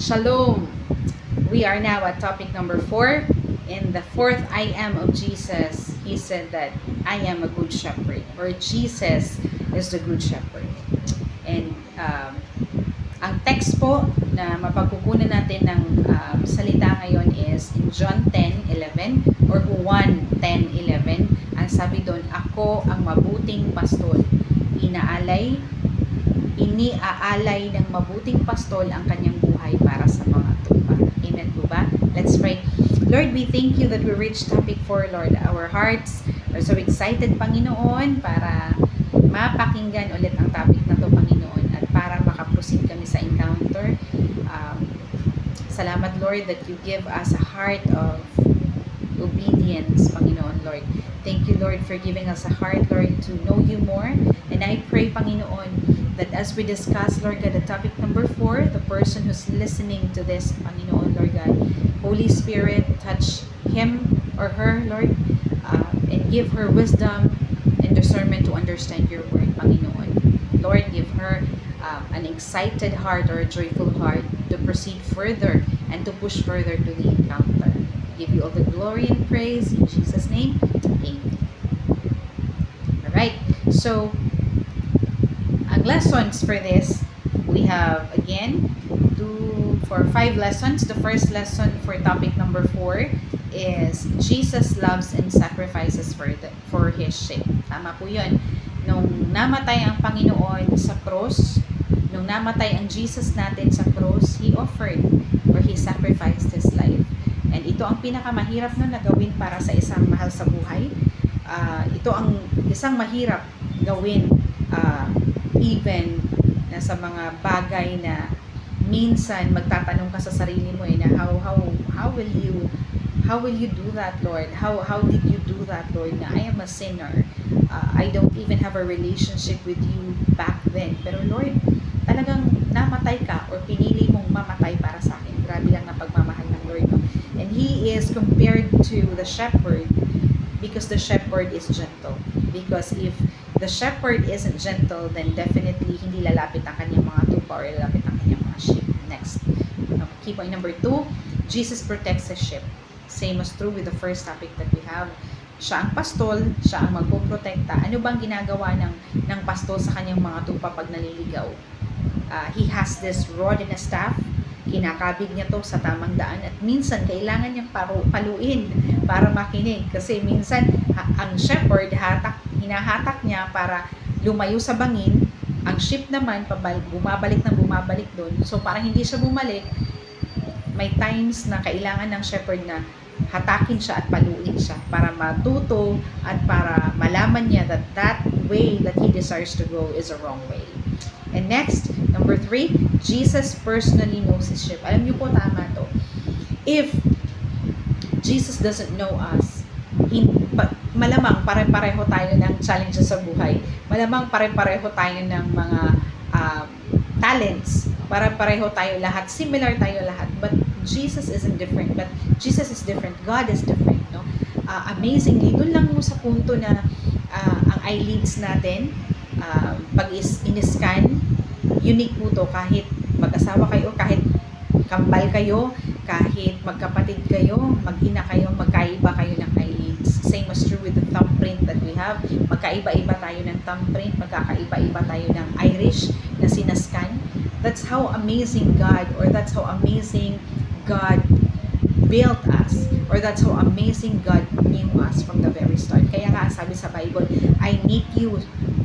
Shalom. We are now at topic number 4. In the fourth I am of Jesus, he said that I am a good shepherd, or Jesus is the good shepherd. And ang text po na mapagkukunan natin ng salita ngayon is in John 10:11 or Juan 10:11. Ang sabi doon, ako ang mabuting pastol. Iniaalay ng mabuting pastol ang kanyang buhay para sa mga tupa. Amen po ba? Let's pray. Lord, we thank you that we reached topic 4, Lord. Our hearts are so excited, Panginoon, para mapakinggan ulit ang topic na to, Panginoon, at para makaproceed kami sa encounter. Salamat, Lord, that you give us a heart of obedience, Panginoon, Lord. Thank you, Lord, for giving us a heart, Lord, to know you more. And I pray, Panginoon, that as we discuss, Lord God, the topic number 4, the person who's listening to this, Panginoon, Lord God, Holy Spirit, touch him or her, Lord, and give her wisdom and discernment to understand your word, Panginoon. Lord, give her an excited heart or a joyful heart to proceed further and to push further to the encounter. Give you all the glory and praise in Jesus' name. Amen. Alright, so ang lessons for this, we have again 5 lessons. The first lesson for topic number 4 is Jesus loves and sacrifices for His sheep. Tama po yun. Nung namatay ang Panginoon sa cross, nung namatay ang Jesus natin sa cross, He offered or He sacrificed His life. And ito ang pinakamahirap na gawin para sa isang mahal sa buhay. Ito ang isang mahirap gawin even na sa mga bagay na minsan magtatanong ka sa sarili mo na how will you do that, Lord? How did you do that, Lord? Na I am a sinner. I don't even have a relationship with you back then. Pero Lord, talagang namatay ka or pinili mong mamatay para sa akin. Grabe lang na pagmamahal ng Lord, no? And He is compared to the shepherd because the shepherd is gentle. Because if the shepherd isn't gentle, then definitely hindi lalapit ang kanyang mga tupa or lalapit ang kanyang mga sheep. Next. Key point number 2, Jesus protects His sheep. Same as true with the first topic that we have. Siya ang pastol, siya ang magpoprotekta. Ano bang ginagawa ng pastol sa kanyang mga tupa pag naliligaw? He has this rod and a staff. Kinakabig niya to sa tamang daan at minsan kailangan niyang paluin para makinig kasi minsan ang shepherd hinahatak niya para lumayo sa bangin, ang sheep naman bumabalik doon, so para hindi siya bumalik, may times na kailangan ng shepherd na hatakin siya at paluin siya para matuto at para malaman niya that way that he desires to go is a wrong way. And next, number 3, Jesus personally knows His sheep. Alam niyo po, tama to. If Jesus doesn't know us, malamang pare-pareho tayo ng challenges sa buhay. Malamang pare-pareho tayo ng mga talents. Pare-pareho tayo lahat. Similar tayo lahat. But Jesus isn't different. But Jesus is different. God is different. No? Amazingly, dun lang mo sa punto na ang eyelids natin, pag in-scan, unique po to kahit mag-asawa kayo, kahit kambal kayo, kahit magkapatid kayo, mag-ina kayo, magkaiba kayo ng eyelids. Same as true with the thumbprint that we have. Magkaiba-iba tayo ng thumbprint, magkakaiba-iba tayo ng iris na sinascan. That's how amazing God, or that's how amazing God built us, or that's how amazing God knew us from the very start. Kaya nga sabi sa Bible, I knit you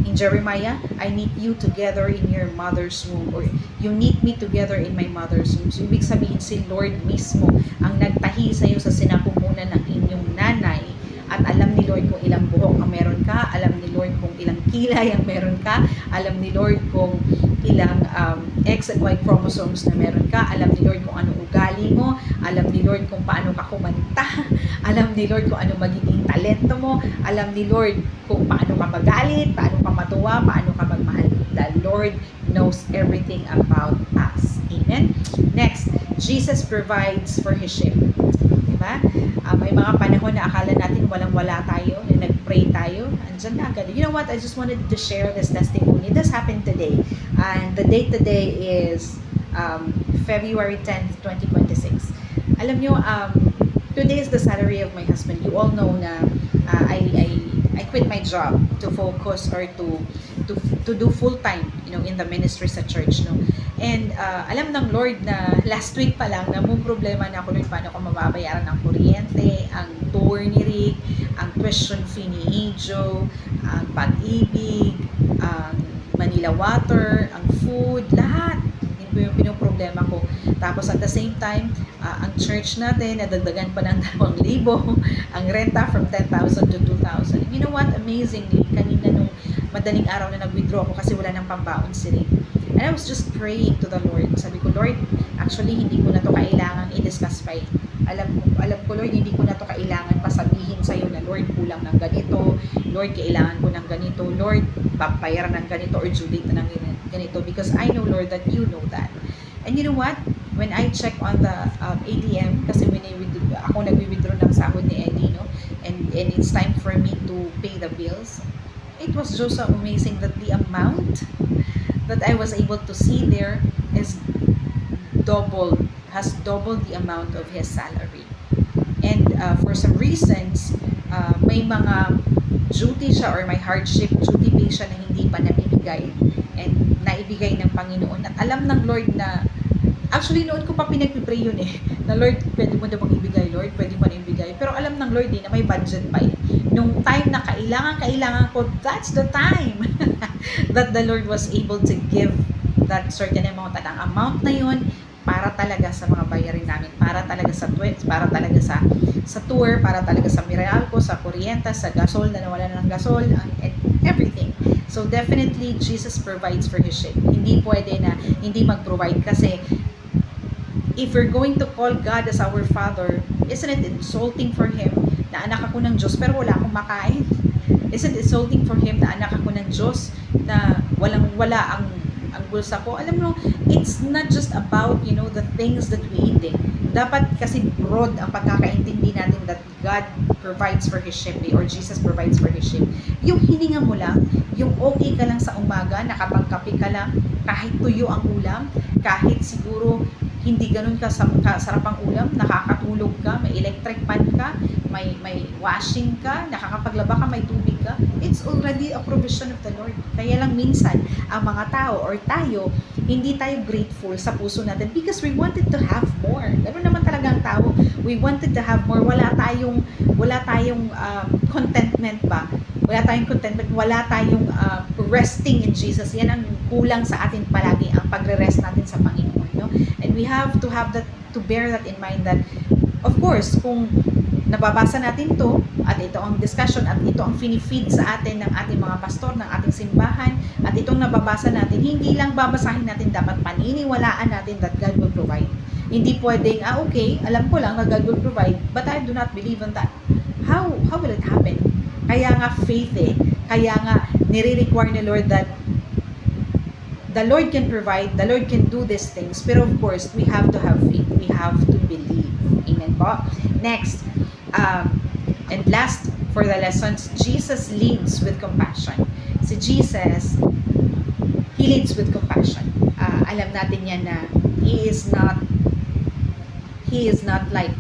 in Jeremiah, I knit you together in your mother's womb, or you knit me together in my mother's womb. So ibig sabihin si Lord mismo ang nagtahi sa iyo sa sinapupunan ng inyong nanay, at alam ni Lord kung ilang buhok ang meron ka, alam ni Lord kung ilang kilay ang meron ka, alam ni Lord kung ilang X and Y chromosomes na meron ka, alam ni Lord kung ano ugali mo, alam ni Lord kung paano ka kumanta, alam ni Lord kung ano magiging talento mo, alam ni Lord kung paano ka magalit, paano ka matuwa, paano ka magmahal. The Lord knows everything about us. Amen? Next, Jesus provides for His sheep. Diba? May mga panahon na akala natin walang-wala tayo, na nag-pray tayo, andyan na agad. You know what? I just wanted to share this testimony. This happened today. And the date today is February 10th, 2026. Alam nyo, today is the salary of my husband. You all know na I quit my job to focus or to do full time, in the ministry sa church, no. And alam ng Lord na last week pa lang na may problema na ako, Lord, paano ko mababayaran ang kuryente, ang tour ni Rick, ang tuition fee ni Joe, ang pag-ibig, ang Manila Water, ang food, lahat. Yun po yung pinoproblema ko. Tapos at the same time, ang church natin, nadagdagan pa ng 2,000, ang renta from 10,000 to 2,000. You know what? Amazingly, kanina nung madaling araw na nag-withdraw ako kasi wala nang pambaon si Rick. And I was just praying to the Lord. Sabi ko, Lord, actually hindi ko na to kailangan i-discuss pa. Alam ko, Lord, hindi ko na to kailangan pasabihin sa'yo na, Lord, kulang ng ganito. Lord, kailangan ko ng ganito. Lord, papayaran ng ganito or due date na ng ganito. Because I know, Lord, that you know that. And you know what? When I check on the ATM, kasi ako nag-withdraw ng sahod ni Eddie, no? And it's time for me to pay the bills. It was just so amazing that the amount that I was able to see there has doubled the amount of his salary. And for some reasons, may mga duty siya or may hardship duty pay siya na hindi pa naibigay and naibigay ng Panginoon. At alam ng Lord na, actually noon ko pa pinagpipray yun na Lord, pwede mo na bang ibigay, Lord? Pwede mo na ibigay. Pero alam ng Lord na may budget pa nung time na kailangan ko, that's the time that the Lord was able to give that certain amount. At ang amount na yun, para talaga sa mga bayarin namin, para talaga sa tweets, para talaga sa tour, para talaga sa Meralco, sa kuryente, sa gasol na nawala na ng gasol, and everything. So definitely, Jesus provides for His sheep. Hindi pwede na hindi mag-provide kasi if we're going to call God as our Father, isn't it insulting for Him na anak ako ng Diyos pero wala akong makain? Isn't it insulting for Him na anak ako ng Diyos na wala ang bulsa ko? Alam mo, it's not just about, the things that we eat. Dapat kasi broad ang pagkakaintindi natin that God provides for His sheep or Jesus provides for His sheep. Yung hininga mo lang, yung okay ka lang sa umaga, nakapagkape ka lang, kahit tuyo ang ulam, kahit siguro hindi ganun ka sarap ang ulam, nakakatulog ka, may electric pan ka, may washing ka, nakakapaglaba ka, may tubig ka, it's already a provision of the Lord. Kaya lang minsan, ang mga tao or tayo, hindi tayo grateful sa puso natin because we wanted to have more. Ganun naman talaga ang tao. We wanted to have more. Wala tayong contentment ba? Wala tayong resting in Jesus. Yan ang kulang sa atin palagi, ang pagre-rest natin sa Panginoon, no? And we have to have that, to bear that in mind that, of course, kung nababasa natin to at ito ang discussion at ito ang finifeed sa atin ng ating mga pastor, ng ating simbahan, at itong nababasa natin, hindi lang babasahin natin, dapat paniniwalaan natin that God will provide. Hindi pwedeng, okay, alam ko lang na God will provide, but I do not believe on that. How will it happen? Kaya nga faith kaya nga nire-require ni Lord that the Lord can provide, the Lord can do these things, pero of course, we have to have faith, we have to believe. Amen po? Next, and last for the lessons, Jesus leads with compassion. Si Jesus, He leads with compassion. Alam natin yan na He is not like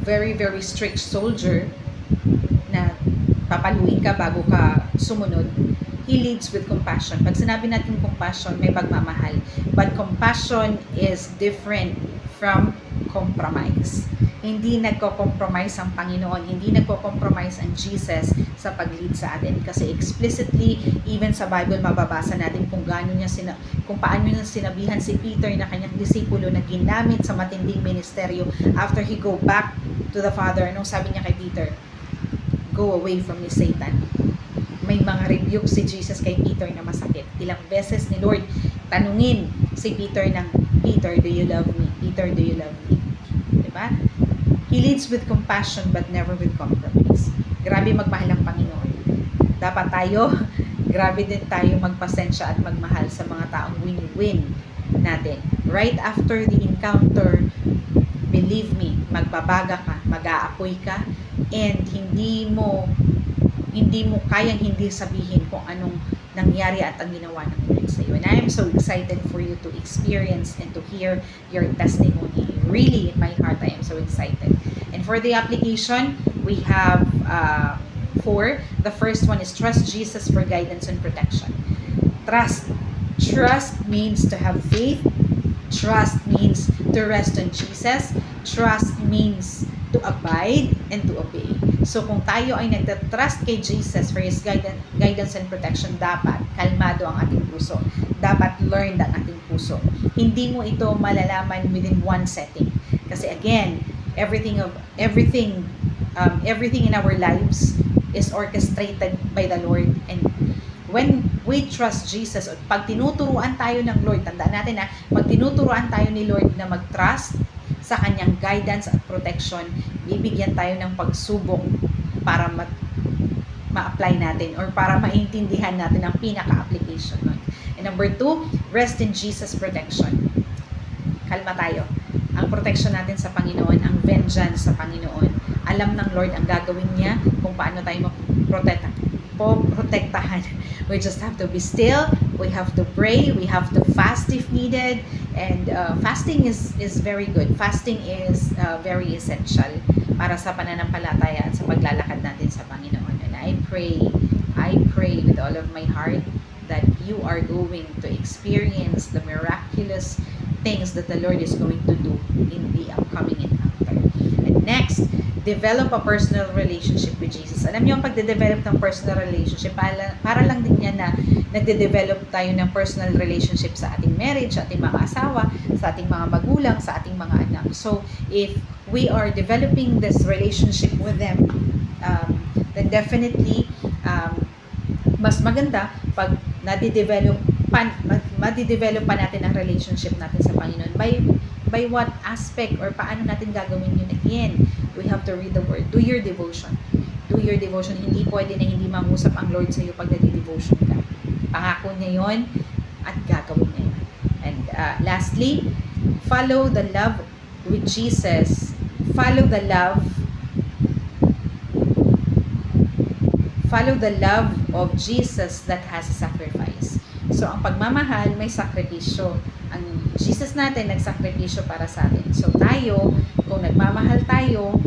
very, very strict soldier na papaluin ka bago ka sumunod. He leads with compassion. Pag sinabi natin compassion, may pagmamahal. But compassion is different from compromise. Hindi nagko-compromise ang Panginoon, hindi nagko-compromise ang Jesus sa pag-lead sa atin. Kasi explicitly, even sa Bible, mababasa natin kung paano niya sinabihan si Peter na kanyang disipulo na ginamit sa matinding ministeryo after he go back to the Father. Anong sabi niya kay Peter? Go away from me, Satan. May mga rebuke si Jesus kay Peter na masakit. Ilang beses ni Lord tanungin si Peter ng, Peter, do you love me? Peter, do you love me? Diba? He leads with compassion but never with compromise. Grabe magmahal ang Panginoon. Dapat grabe din tayo magpasensya at magmahal sa mga taong win-win natin. Right after the encounter, believe me, magbabaga ka, mag-aapoy ka, and hindi mo kayang hindi sabihin kung anong nangyari at ang ginawa ng Lord sa iyo. And I am so excited for you to experience and to hear your testimony. Really, in my heart, I am so excited. And for the application, we have 4. The first one is trust Jesus for guidance and protection. Trust. Trust means to have faith. Trust means to rest on Jesus. Trust means to abide and to obey. So kung tayo ay nagtatrust kay Jesus for His guidance and protection, dapat kalmado ang ating puso. Dapat learned ang ating puso. Hindi mo ito malalaman within one setting. Kasi again, everything in our lives is orchestrated by the Lord. And when we trust Jesus, at pag tinuturuan tayo ng Lord, tandaan natin na pag tinuturuan tayo ni Lord na mag-trust sa kanyang guidance at protection, bibigyan tayo ng pagsubok para ma-apply natin or para maintindihan natin ang pinaka-application nun. And number 2, rest in Jesus' protection. Kalma tayo. Ang protection natin sa Panginoon, ang vengeance sa Panginoon. Alam ng Lord ang gagawin niya kung paano tayo protektahan. We just have to be still, we have to pray, we have to fast if needed, and fasting is very good. Fasting is very essential para sa pananampalataya at sa paglalakad natin sa Panginoon. And I pray with all of my heart that you are going to experience the miraculous things that the Lord is going to do in the upcoming encounter. And next, develop a personal relationship with Jesus. Alam niyo, ang pagde-develop ng personal relationship, para lang din yan na nagde-develop tayo ng personal relationship sa ating marriage, sa ating mga asawa, sa ating mga magulang, sa ating mga anak. So, if we are developing this relationship with them, then definitely, mas maganda pag madidevelop pa natin ang relationship natin sa Panginoon. By what aspect or paano natin gagawin yun? Again, we have to read the Word. Do your devotion. Do your devotion. Hindi pwede na hindi mangusap ang Lord sa iyo pag nadi-devotion ka. Pangako niya yun at gagawin niya yun. And lastly, follow the love with Jesus. Follow the love of Jesus that has a sacrifice. So, ang pagmamahal may sakripisyo. Ang Jesus natin nagsakripisyo para sa atin. So, tayo, kung nagmamahal tayo,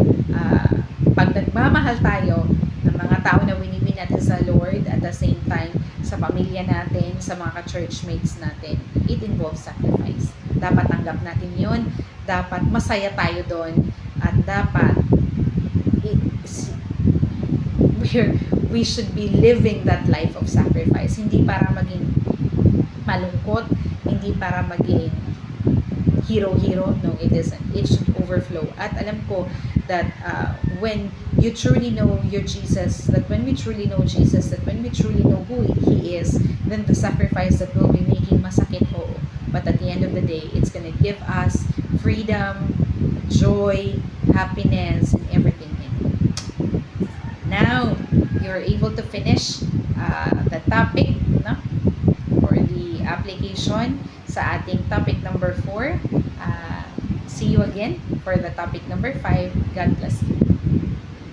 pag nagmamahal tayo ng mga tao na winibin natin sa Lord, at the same time, sa pamilya natin, sa mga ka-churchmates natin, it involves sacrifice. Dapat tanggap natin yun. Dapat masaya tayo doon. At dapat we should be living that life of sacrifice. Hindi para maging malungkot, hindi para maging hero-hero. No, it isn't. It should overflow. At alam ko that when you truly know your Jesus, that when we truly know Jesus, that when we truly know who He is, then the sacrifice that we'll be making, masakit po. But at the end of the day, it's gonna give us freedom, joy, happiness, and everything in it. Now, you're able to finish the topic, no? For the application sa ating topic number 4. See you again for the topic number 5. God bless you.